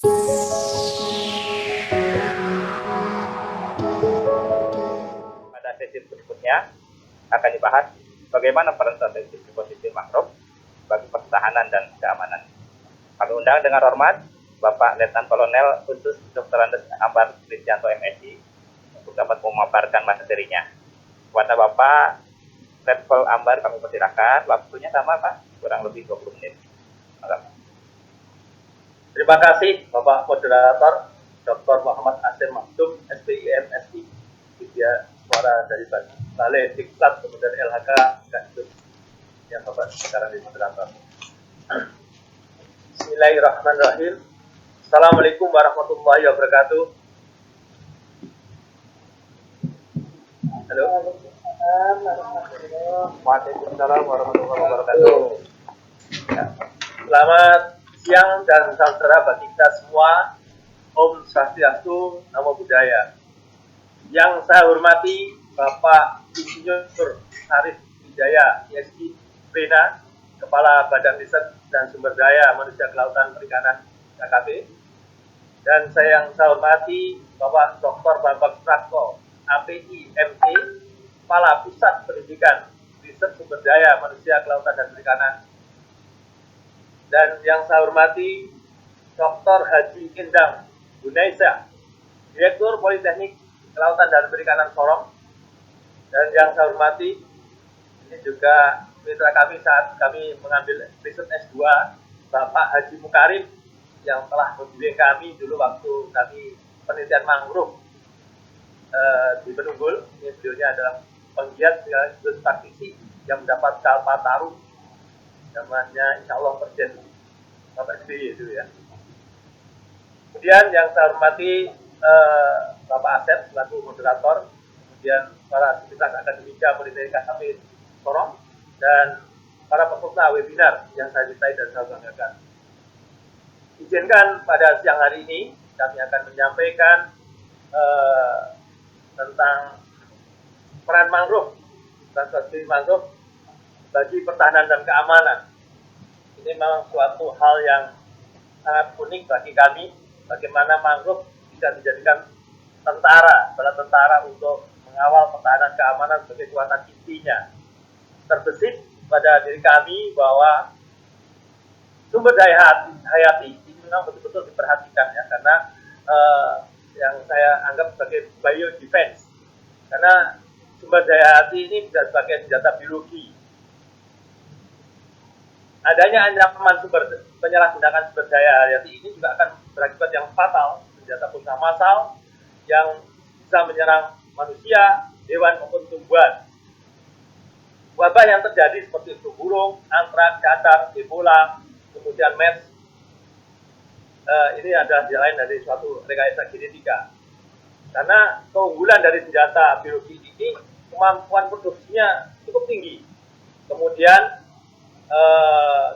Pada sesi berikutnya akan dibahas bagaimana peran strategis ekosistem mangrove bagi pertahanan dan keamanan. Kami undang dengan hormat Bapak Letnan Kolonel Khusus Dr. Andes Ambar Kristianto MSI untuk dapat memaparkan materinya. Kepada Bapak Letkol Ambar kami persilakan, waktunya sama Pak, kurang lebih 20 menit. Terima kasih Bapak Moderator Dr. Muhammad Asyir Maksum, SPIM SI, Widya Suara dari Balai Diklat kemudian LHK Ganjur yang Bapak sekarang di moderator. Bismillahirrahmanirrahim. Assalamualaikum warahmatullahi wabarakatuh. Halo. Waalaikumsalam warahmatullahi wabarakatuh. Selamat siang dan salam sejahtera bagi kita semua. Om Swastiastu, Namo Buddhaya. Yang saya hormati Bapak Insinyur Arif Wijaya, ISI Pena, Kepala Badan Riset dan Sumber Daya Manusia Kelautan Perikanan KKP. Dan yang saya hormati Bapak Dr. Bambang Suratko, API MT, Kepala Pusat Pendidikan Riset Sumber Daya Manusia Kelautan dan Perikanan. Dan yang saya hormati Dr. Haji Endang Gunaisa, Direktur Politeknik Kelautan dan Perikanan Sorong. Dan yang saya hormati, ini juga mitra kami saat kami mengambil riset S2, Bapak Haji Mukarim, yang telah membimbing kami dulu waktu kami penelitian mangrove di Benunggul. Ini beliaunya adalah penggiat sekaligus praktisi yang mendapat Kalpataru, namanya insya Allah Presiden Bapak SBY itu ya. Kemudian yang saya hormati Bapak Asep selaku moderator, kemudian para aktivitas akademika Politeknik KKP Sorong, dan para peserta webinar yang saya cintai dan saya banggakan. Izinkan pada siang hari ini kami akan menyampaikan tentang peran mangrove dan strategi mangrove bagi pertahanan dan keamanan. Ini memang suatu hal yang sangat unik bagi kami, bagaimana mangrove bisa dijadikan bala tentara untuk mengawal pertahanan keamanan sebagai kekuatan intinya. Terbesit pada diri kami bahwa sumber daya hayati ini memang betul-betul diperhatikan ya, karena yang saya anggap sebagai biodefense, karena sumber daya hayati ini bisa sebagai senjata biologi. Adanya ancaman penyalahgunaan sumber daya hayati ini juga akan berakibat yang fatal, senjata punah massal yang bisa menyerang manusia, hewan maupun tumbuhan. Wabah yang terjadi seperti flu burung, antraks, cacar, Ebola, kemudian MERS, ini adalah hal lain dari suatu rekayasa genetika. Karena keunggulan dari senjata biologi ini, kemampuan produksinya cukup tinggi. Kemudian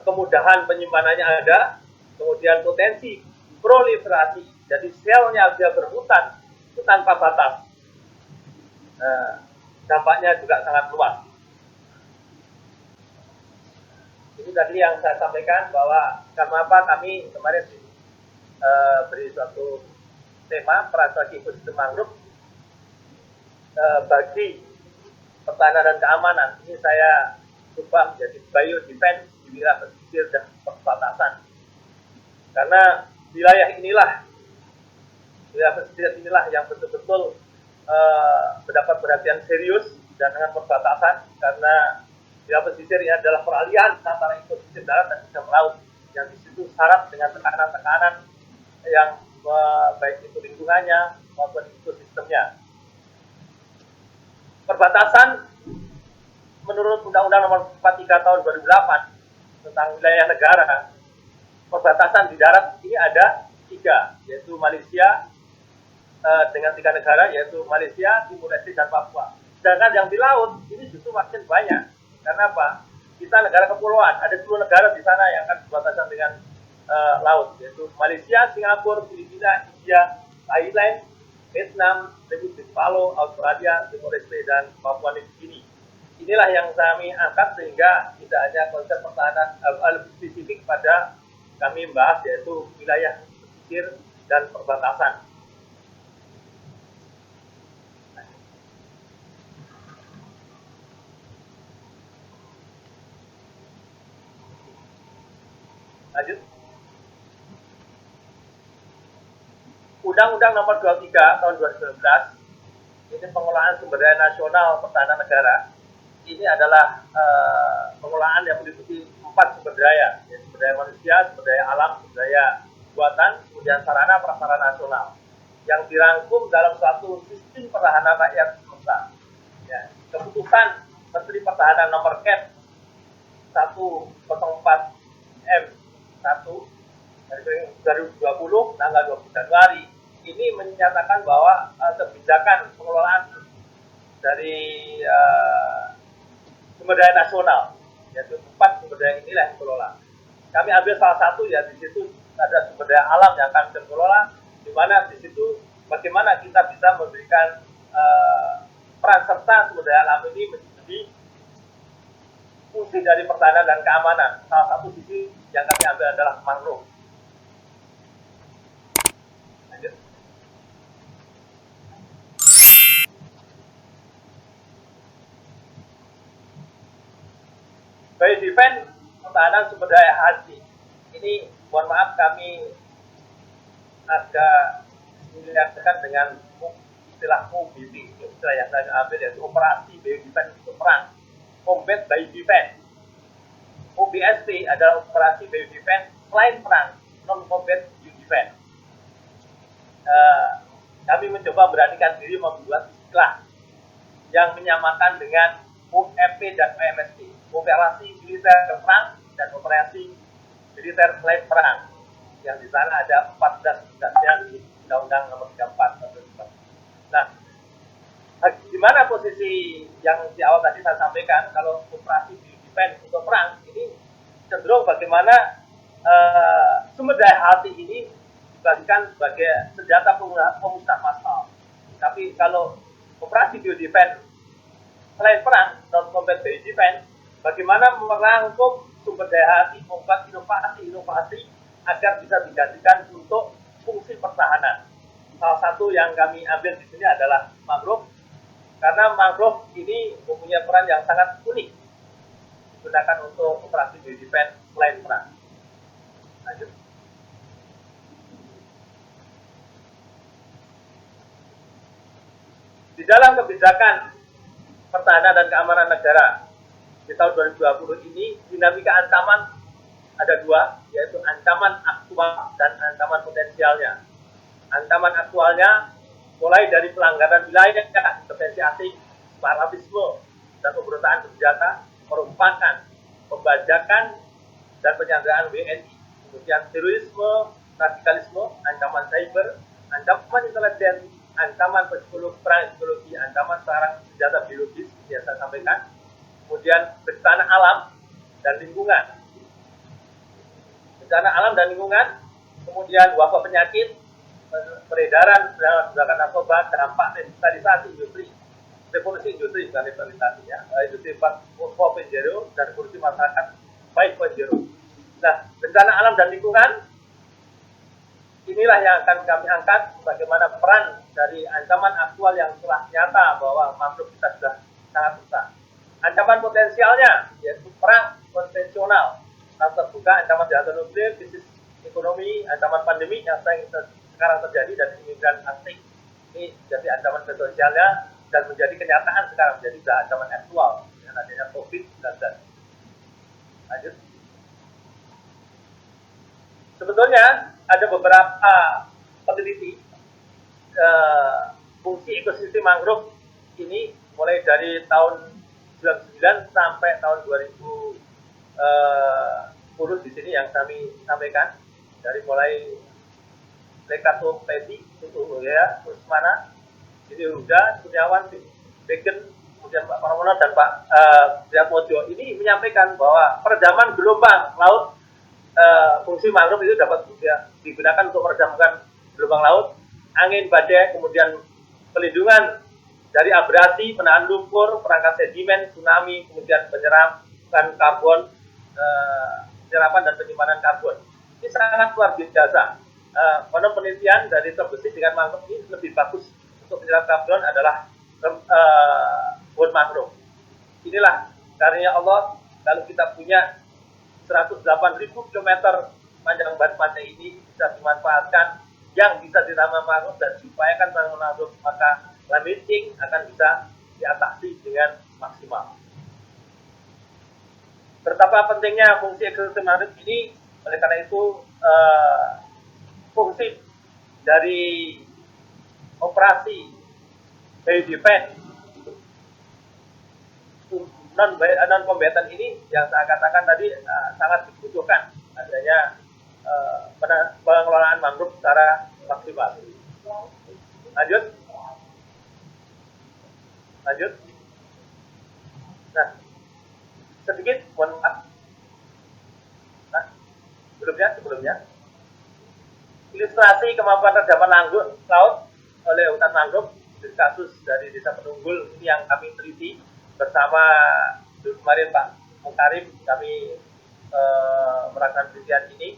kemudahan penyimpanannya ada, kemudian potensi proliferasi, jadi selnya dia bermutan itu tanpa batas. Dampaknya juga sangat luas. Ini tadi yang saya sampaikan bahwa kenapa kami kemarin beri suatu tema peran strategi ekosistem mangrove bagi pertahanan dan keamanan. Ini saya coba menjadi biodefense di wilayah pesisir dan perbatasan. Karena wilayah pesisir inilah yang betul-betul mendapat perhatian serius dan dengan perbatasan, karena wilayah pesisir ini adalah peralihan antara ekosistem darat dan ekosistem laut, yang di situ syarat dengan tekanan-tekanan yang baik itu lingkungannya maupun ekosistemnya. Perbatasan menurut Undang-Undang Nomor 43 Tahun 2008 tentang wilayah negara, perbatasan di darat ini ada 3, yaitu Malaysia dengan 3 negara, yaitu Malaysia, Timur Leste, dan Papua. Sedangkan yang di laut ini justru makin banyak. Karena apa? Kita negara kepulauan, ada 10 negara di sana yang akan berbatasan dengan laut, yaitu Malaysia, Singapura, Filipina, India, Thailand, Vietnam, Republik Palau, Australia, Timur Leste, dan Papua New Guinea. Inilah yang kami angkat sehingga tidak hanya konsep pertahanan lebih spesifik pada kami membahas, yaitu wilayah pesisir dan perbatasan. Lanjut. Undang-Undang Nomor 23 Tahun 2019 ini pengelolaan sumber daya nasional pertahanan negara. Ini adalah pengelolaan yang meliputi 4 sumber daya, yaitu sumber daya manusia, sumber daya alam, sumber daya buatan, kemudian sarana prasarana nasional, yang dirangkum dalam suatu sistem pertahanan rakyat semesta. Ya, keputusan Menteri Pertahanan Nomor Ket 104 M1 dari 2020 tanggal 20 Januari ini menyatakan bahwa kebijakan pengelolaan dari sumber daya nasional, yaitu 4 sumber daya inilah yang dikelola. Kami ambil salah satu, ya di situ ada sumber daya alam yang akan dikelola, di mana di situ bagaimana kita bisa memberikan peran serta sumber daya alam ini menjadi fungsi dari pertahanan dan keamanan. Salah satu sisi yang kami ambil adalah mangrove. Lanjut. Baik, defense pertahanan sumber daya hayati. Ini mohon maaf kami agak dilihatkan dengan istilah OBD, istilah yang saya ambil yaitu operasi bio defense untuk perang, combat by defense. OBSP adalah operasi bio defense selain perang, non combat bio defense. Kami mencoba beranikan diri membuat istilah yang menyamakan dengan OMP dan OMSP, operasi militer perang dan operasi militer selain perang, yang di sana ada 14 tugasnya di Undang-Undang Nomor 34 tahun 2004. Nah, di mana posisi yang di awal tadi saya sampaikan, kalau operasi defense untuk perang ini cenderung bagaimana sumber daya hayati ini dibagikan sebagai senjata pemusnah massal. Tapi kalau operasi bio defense selain perang, non combat bio defense, bagaimana merangkum sumber daya hayati, membuat inovasi agar bisa digantikan untuk fungsi pertahanan. Salah satu yang kami ambil di sini adalah mangrove, karena mangrove ini mempunyai peran yang sangat unik digunakan untuk operasi bio defense selain perang. Lanjut. Di dalam kebijakan pertahanan dan keamanan negara di tahun 2020 ini, dinamika ancaman ada 2, yaitu ancaman aktual dan ancaman potensialnya. Ancaman aktualnya mulai dari pelanggaran wilayah, intervensi asing, separatisme, dan pemberontakan bersenjata, perumpakan, pembajakan, dan penyanderaan WNI, kemudian terorisme, radikalisme, ancaman cyber, ancaman intelijen, ancaman perang psikologi, ancaman sarang senjata biologis yang saya sampaikan, kemudian bencana alam dan lingkungan. Bencana alam dan lingkungan, kemudian wabah penyakit, peredaran perdagangan narkoba, dampak revitalisasi industri, revolusi industri, bukan revitalisasi ya, industri 4.0 dan revolusi masyarakat 5.0. Nah, bencana alam dan lingkungan, inilah yang akan kami angkat bagaimana peran dari ancaman aktual yang telah nyata bahwa makhluk kita sudah sangat besar. Ancaman potensialnya yaitu perang konvensional, perang terbuka, ancaman senjata nuklir, krisis ekonomi, ancaman pandemi yang sekarang terjadi dan imigran asing. Ini jadi ancaman potensialnya dan menjadi kenyataan sekarang, menjadi sudah ancaman aktual dengan adanya COVID-19. Lanjut. Sebetulnya ada beberapa peneliti fungsi ekosistem mangrove ini mulai dari tahun 99 sampai tahun 2010 di sini yang kami sampaikan, dari mulai Lekato Pedi, Tutu ya, Usmana, Siti Huda, Kurniawan, Beken, kemudian Pak Pramono dan Pak Priatmojo ini menyampaikan bahwa peredaman gelombang laut, fungsi mangrove itu dapat digunakan untuk meredamkan gelombang laut, angin badai, kemudian pelindungan dari abrasi, penahan lumpur, perangkat sedimen, tsunami, kemudian penyerapan karbon, penyerapan dan penyimpanan karbon. Ini sangat luar biasa. konon penelitian dari terbesit dengan mangrove ini lebih bagus untuk menyerap karbon adalah pohon mangrove. Inilah karunia Allah kalau kita punya 108.000 km panjang badan pantai ini bisa dimanfaatkan yang bisa ditanam mangrove dan diupayakan tanam mangrove, maka climate change akan bisa diatasi dengan maksimal. Betapa pentingnya fungsi ekosistem mangrove ini, oleh karena itu fungsi dari operasi biodefense non-combatant ini yang saya katakan tadi sangat dibutuhkan adanya pengelolaan mangrove secara maksimal. Lanjut. Nah, sedikit mohon maaf. Nah, sebelumnya ilustrasi kemampuan redaman laut oleh hutan mangrove di kasus dari Desa Penunggul ini yang kami teliti bersama kemarin Pak Mukarim, kami melakukan penelitian ini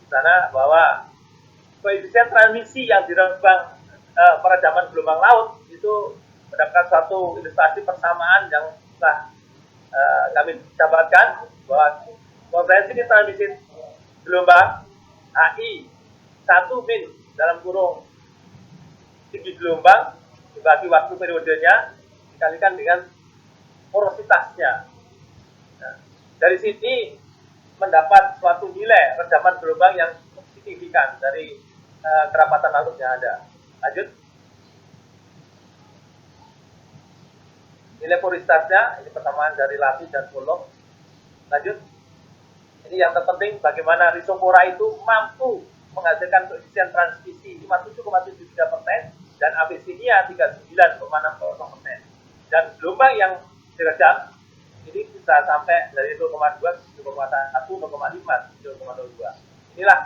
di sana bahwa koefisien transmisi yang direbang peredaman gelombang laut itu mendapatkan suatu ilustrasi persamaan yang telah kami dapatkan bahwa koefisien transmisi gelombang HI 1 min dalam kurung tinggi gelombang dibagi waktu periodenya dikalikan dengan porositasnya. Nah, dari sini mendapat suatu nilai redaman gelombang yang signifikan dari kerapatan laut yang ada. Lanjut. Nilai porositasnya ini persamaan dari lati dan volume. Lanjut. Ini yang terpenting bagaimana risopora itu mampu menghasilkan koefisien transmisi 57,73% dan ABC-nya 39,60%. Dan gelombang yang diredam ini bisa sampai dari 0,2, 0,1, 0,5, 0,02. Inilah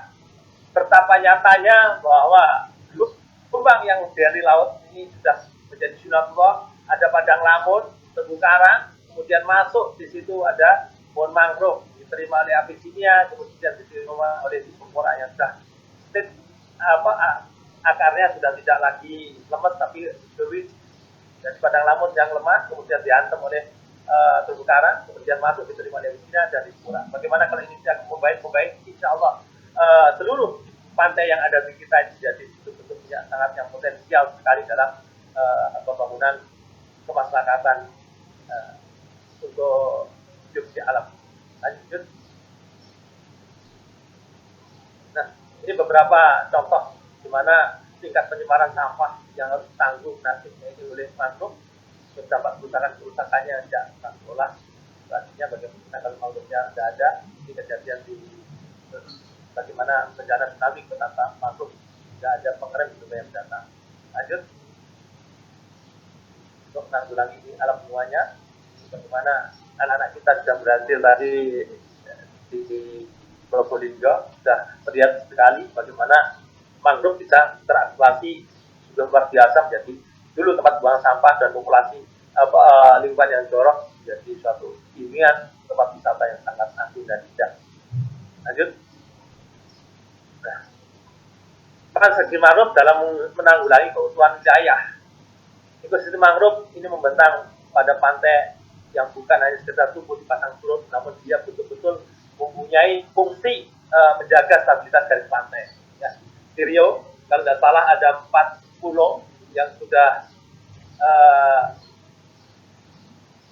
betapa nyatanya bahwa gelombang yang dari laut ini sudah menjadi sunatullah. Ada padang lamun, terumbu karang, kemudian masuk di situ ada pohon mangrove diterima oleh ABC-nya, kemudian diterima oleh risopora yang sudah akarnya sudah tidak lagi lemes tapi berwis. Dan padang lamun yang lemah kemudian diantem oleh terumbu karang, kemudian masuk diterima oleh ABC-nya dan risopora. Bagaimana kalau ini bisa membaik, insya Allah seluruh pantai yang ada di kita ini jadi betul-betul sangat yang potensial sekali dalam pembangunan kemasyarakatan untuk hidup di alam. Lanjut. Nah, ini beberapa contoh di mana tingkat penyebaran sampah yang harus tanggung nasibnya ini oleh mangrove. Beberapa kerusakannya tidak terkelola. Artinya bagaimana kalau mangrove-nya tidak ada, ini kejadian di bagaimana bencana tsunami betapa mangrove tidak ada pengerem juga yang datang. Lanjut. Untuk menanggulangi alam semuanya, bagaimana anak-anak kita sudah berhasil tadi di Probolinggo sudah terlihat sekali bagaimana mangrove bisa teraktivasi sudah luar biasa menjadi dulu tempat buang sampah dan populasi lingkungan yang jorok menjadi suatu keinginan tempat wisata yang sangat anggun dan indah. Lanjut. Nah, peran segi mangrove dalam menanggulangi keutuhan wilayah. Ekosistem mangrove ini membentang pada pantai yang bukan hanya sekedar tumbuh di pasang surut, namun dia betul-betul mempunyai fungsi menjaga stabilitas garis pantai. Ya. Di Riau, kalau tidak salah ada 4 pulau yang sudah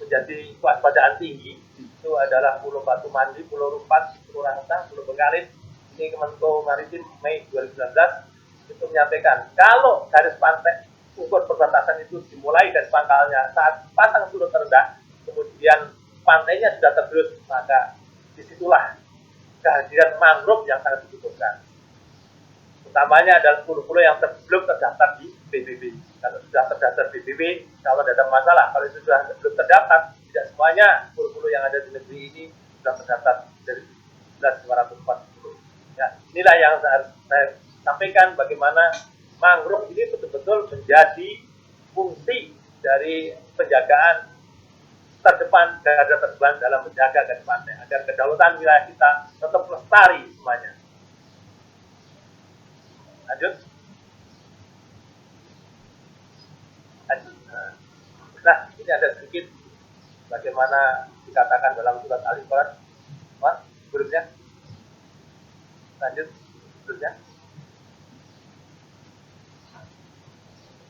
menjadi kewaspadaan tinggi. Itu adalah Pulau Batu Mandi, Pulau Rumpat, Pulau Rangsa, Pulau Bengalis. Ini Kemenko Maritim Mei 2019 itu menyampaikan kalau garis pantai ukur perbatasan itu dimulai dari pangkalnya saat pasang surut terendah, kemudian pantainya sudah tergerus, maka disitulah kehadiran mangrove yang sangat dibutuhkan. Utamanya adalah pulau-pulau yang belum terdaftar di PBB. Kalau sudah terdaftar di PBB, kalau tidak ada masalah. Kalau itu sudah belum terdaftar, tidak semuanya pulau-pulau yang ada di negeri ini sudah terdaftar dari 1940. Ya, inilah yang saya sampaikan bagaimana mangrove ini betul-betul menjadi fungsi dari penjagaan terdepan, garda terdepan dalam menjaga garis pantai agar kedaulatan wilayah kita tetap lestari semuanya. Lanjut. Nah, ini ada sedikit bagaimana dikatakan dalam surat Al-Imran. Berikutnya. Lanjut. Berikutnya.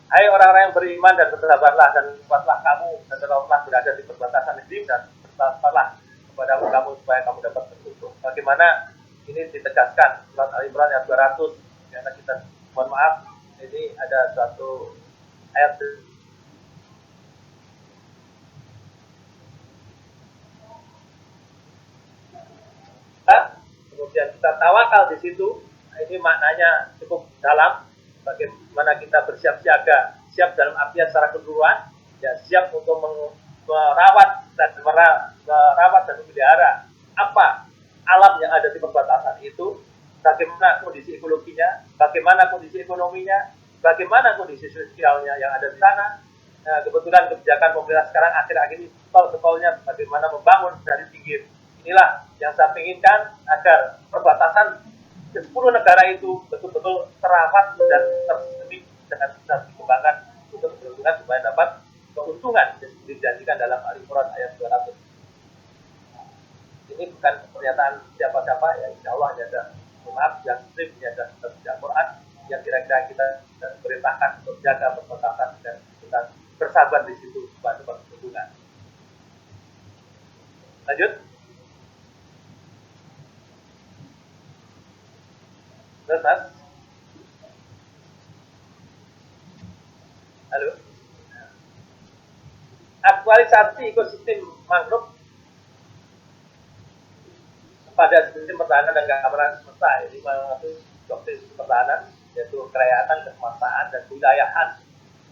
Hai orang-orang yang beriman dan bersabarlah dan kuatlah kamu dan tetaplah berada di perbatasan negeri dan bersabarlah kepada kamu supaya kamu dapat beruntung. Bagaimana ini ditegaskan surat Al-Imran ayat 200. Karena kita mohon maaf, ini ada suatu ayat kemudian kita tawakal di situ. Ini maknanya cukup dalam. Bagaimana kita bersiap siaga, siap dalam artian secara keseluruhan, ya siap untuk merawat dan memelihara apa alam yang ada di perbatasan itu, bagaimana kondisi ekologinya, bagaimana kondisi ekonominya, bagaimana kondisi sosialnya yang ada di sana. Nah, kebetulan kebijakan pemerintah sekarang akhir-akhir ini tol-tolnya bagaimana membangun dari pinggir. Inilah yang saya inginkan agar perbatasan ke 10 negara itu betul-betul terawat dan tersistemik dengan bisa dikembangkan untuk keberuntungan supaya dapat keuntungan yang dijanjikan dalam Al-Imran ayat 200. Ini bukan pernyataan siapa-siapa, ya insya Allah ada maaf yang strip, ada Al-Quran yang kira-kira kita perintahkan untuk jaga perbatasan dan kita bersabar di situ supaya dapat keuntungan. Lanjut. Terus, Mas? Halo? Aktualisasi ekosistem mangrove pada sistem pertahanan dan keamanan semesta. Ini mengatur doktrin pertahanan, yaitu kerakyatan, kekuasaan, dan kewilayahan.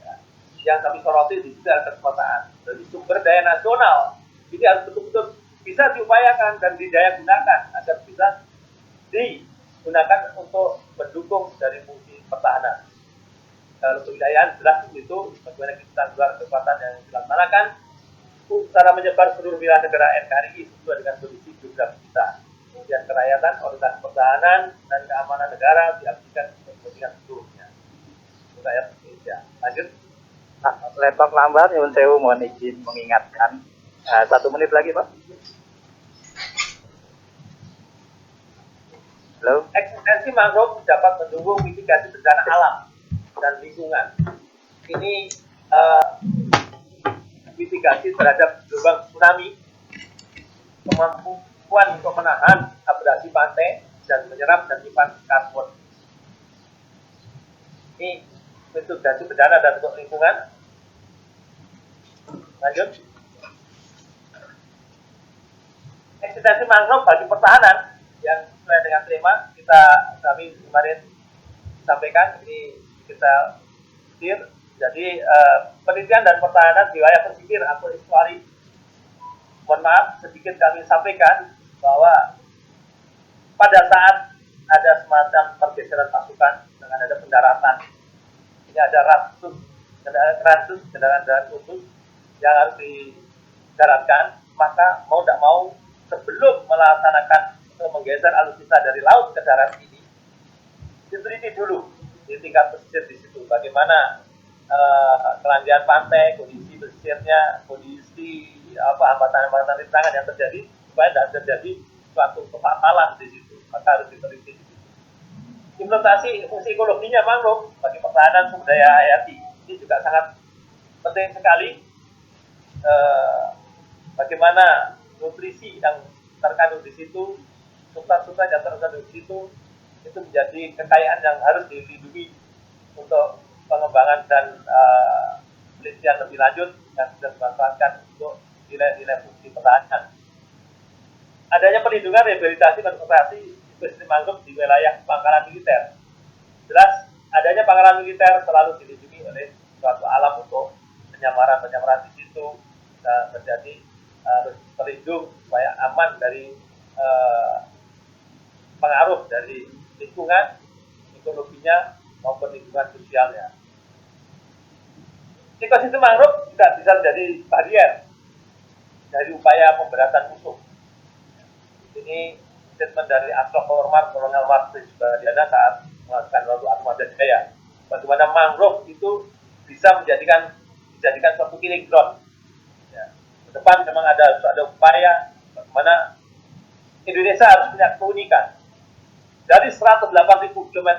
Ya. Yang kami soroti di sisi kekuasaan. Jadi sumber daya nasional ini harus betul-betul bisa diupayakan dan didaya gunakan agar bisa digunakan untuk mendukung dari fungsi pertahanan. Kalau kewilayahan jelas itu bagaimana kita luar kekuatan yang dilaksanakan secara menyebar seluruh wilayah negara NKRI sesuai dengan kondisi geografi kita. Kemudian kerakyatan, orientasi pertahanan dan keamanan negara diabdikan untuk kepentingan seluruhnya. Rakyat Indonesia. Lanjut. Laptop lambat, Nyuwun Sewu mohon izin mengingatkan 1 menit lagi, Pak. Halo. Eksistensi mangrove dapat mendukung mitigasi bencana alam dan lingkungan. Ini mitigasi terhadap gelombang tsunami, kemampuan untuk menahan abrasi pantai dan menyerap dan menyimpan karbon. Ini mitigasi bencana dan untuk lingkungan. Lanjut. Eksistensi mangrove bagi pertahanan yang sesuai dengan tema kami kemarin sampaikan, ini kita setir. Jadi penelitian dan pertahanan di wilayah pesisir atau estuari. Mohon maaf, sedikit kami sampaikan bahwa pada saat ada semacam pergeseran pasukan dengan ada pendaratan, ini ada ratus kendaraan khusus yang harus didaratkan, maka mau tidak mau sebelum melaksanakan untuk menggeser alutsista dari laut ke darat ini, diteliti dulu di tingkat pesisir di situ bagaimana kelandian pantai, kondisi pesisirnya, kondisi hambatan-hambatan rintangan yang terjadi supaya tidak terjadi suatu kefatalan di situ, maka harus diteliti di situ. Implementasi fungsi ekologinya mangrove bagi pertahanan sumber daya hayati ini juga sangat penting sekali. Bagaimana nutrisi yang terkandung di situ, substrat-substrat yang terkandung di situ, itu menjadi kekayaan yang harus dilindungi untuk pengembangan dan penelitian lebih lanjut yang sudah dimanfaatkan untuk nilai-nilai fungsi pertahanan. Adanya perlindungan, rehabilitasi, dan konservasi ekosistem mangrove di wilayah pangkalan militer. Jelas, adanya pangkalan militer selalu dilindungi oleh suatu alam untuk penyamaran-penyamaran di situ terjadi harus terlindung supaya aman dari pengaruh dari lingkungan, ekologinya maupun lingkungan sosialnya. Ekosistem mangrove tidak bisa menjadi barrier dari upaya pemberantasan musuh. Ini statement dari Astrof Hormat, Kolonel Martin Subadiana saat mengatakan waktu Ahmad Jaya, bagaimana mangrove itu bisa dijadikan suatu killing ground. Ya. Ke depan memang ada upaya bagaimana Indonesia harus punya keunikan. Dari 108.000 km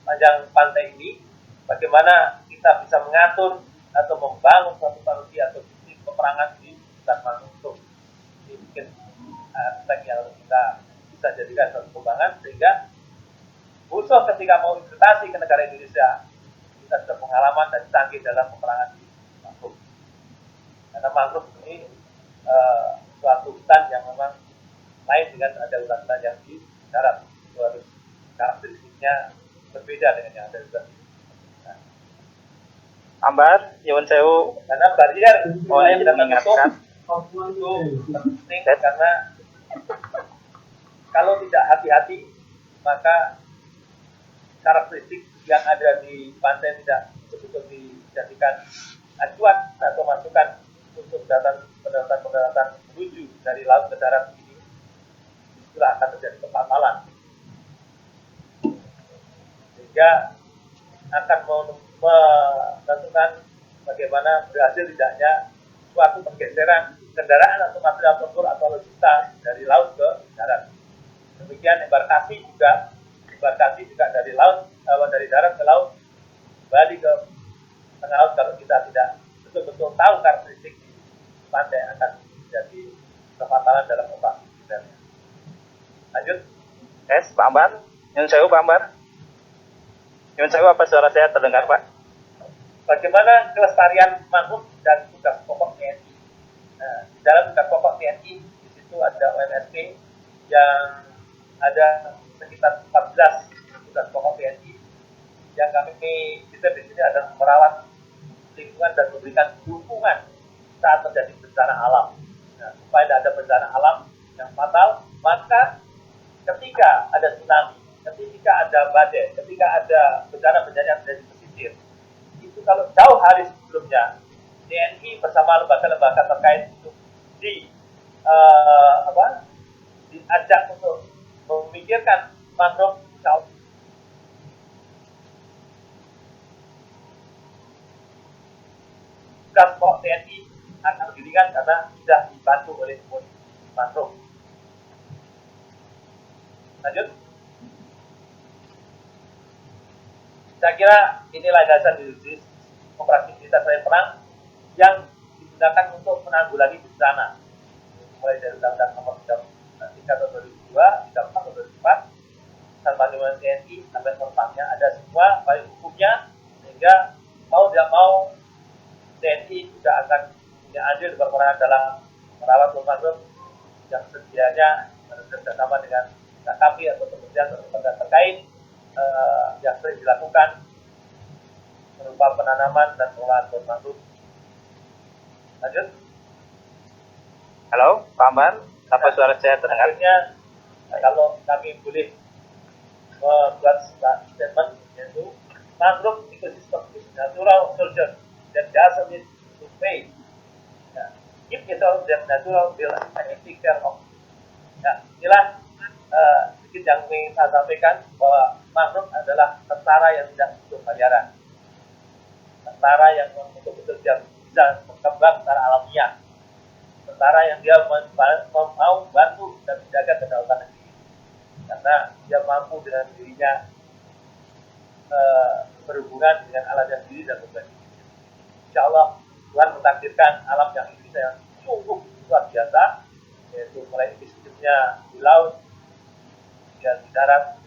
panjang pantai ini, bagaimana kita bisa mengatur atau membangun suatu teknologi atau sistem peperangan di hutan mangrove. Ini mungkin aspek yang kita bisa jadikan suatu kembangan, sehingga musuh ketika mau investasi ke negara Indonesia, kita sudah pengalaman dan canggih dalam peperangan di mangrove. Karena mangrove ini suatu hutan yang memang lain dengan ada hutan-hutan yang di darat. Itu harus karakteristiknya berbeda dengan yang ada di darat. Ambar, Nyuwun Sewu. Karena barrier Yang mengingatkan itu penting, karena kalau tidak hati-hati maka karakteristik yang ada di pantai tidak betul-betul dijadikan acuan atau masukan untuk pendaratan menuju dari laut ke darat ini, itulah akan terjadi kefatalan, sehingga akan menentukan bagaimana berhasil tidaknya suatu pergeseran kendaraan atau material tempur atau alutsista dari laut ke darat. Demikian embarkasi juga dari laut, dari darat ke laut, kembali ke tengah laut. Kalau kita tidak betul-betul tahu karakteristik di pantai, akan menjadi kefatalan dalam operasi kita. Lanjut. Pak Ambar, Nyuwun Sewu Pak Ambar. Nyuwun Sewu, apa suara saya terdengar Pak? Bagaimana kelestarian mangrove dan tugas pokok TNI. Nah, di dalam tugas pokok TNI, di situ ada OMSP yang ada sekitar 14 tugas pokok TNI yang kami kita di sini adalah merawat lingkungan dan memberikan dukungan saat terjadi bencana alam. Nah, supaya tidak ada bencana alam yang fatal, maka ketika ada tsunami, ketika ada badai, ketika ada bencana-bencana yang terjadi di pesisir, itu kalau jauh hari sebelumnya TNI bersama lembaga-lembaga terkait itu diajak untuk memikirkan mangrove. Tugas pokok TNI akan lebih ringan karena sudah dibantu oleh mangrove. Lanjut. Saya kira inilah dasar dari operasi militer selain perang yang digunakan untuk menanggulangi bencana, mulai dari Undang-Undang Nomor 3 tahun 2002, 34 tahun 2004, dan Panglima TNI sampai tentangnya ada semua baik hukumnya, sehingga mau tidak mau TNI juga akan punya andil berperan dalam merawat mangrove yang sedianya bekerjasama dengan KKP atau kementerian atau lembaga terkait yang sering dilakukan berupa penanaman dan pengolahan mangrove. Lanjut. Halo, Pak Ambar, apa suara saya terdengar? Akhirnya, kalau kami boleh membuat statement, yaitu mangrove ecosystem is natural soldier that doesn't need to pay. Keep it out that natural will and take care of. Nah, inilah sedikit yang ingin saya sampaikan, bahwa mangrove adalah tentara yang tidak butuh bayaran, tentara yang betul-betul dia bisa berkembang secara alamiah, tentara yang dia mau bantu dan menjaga kedaulatan negeri, karena dia mampu dengan dirinya berhubungan dengan alatnya sendiri dan berbagi. Insya Allah Tuhan mentakdirkan alam yang Indonesia yang sungguh luar biasa, yaitu mulai ekosistemnya di laut, dan di darat,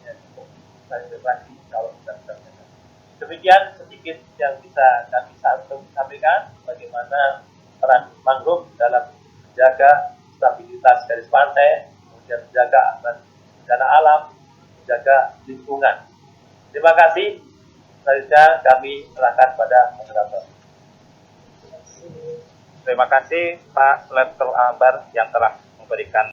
ya, cukup beroperasi kalau kita bisa. Demikian sedikit yang bisa kami sampaikan bagaimana peran mangrove dalam menjaga stabilitas garis pantai, kemudian menjaga bencana alam, menjaga lingkungan. Terima kasih. Selanjutnya kami serahkan pada moderator. Terima kasih Pak Letkol Ambar yang telah memberikan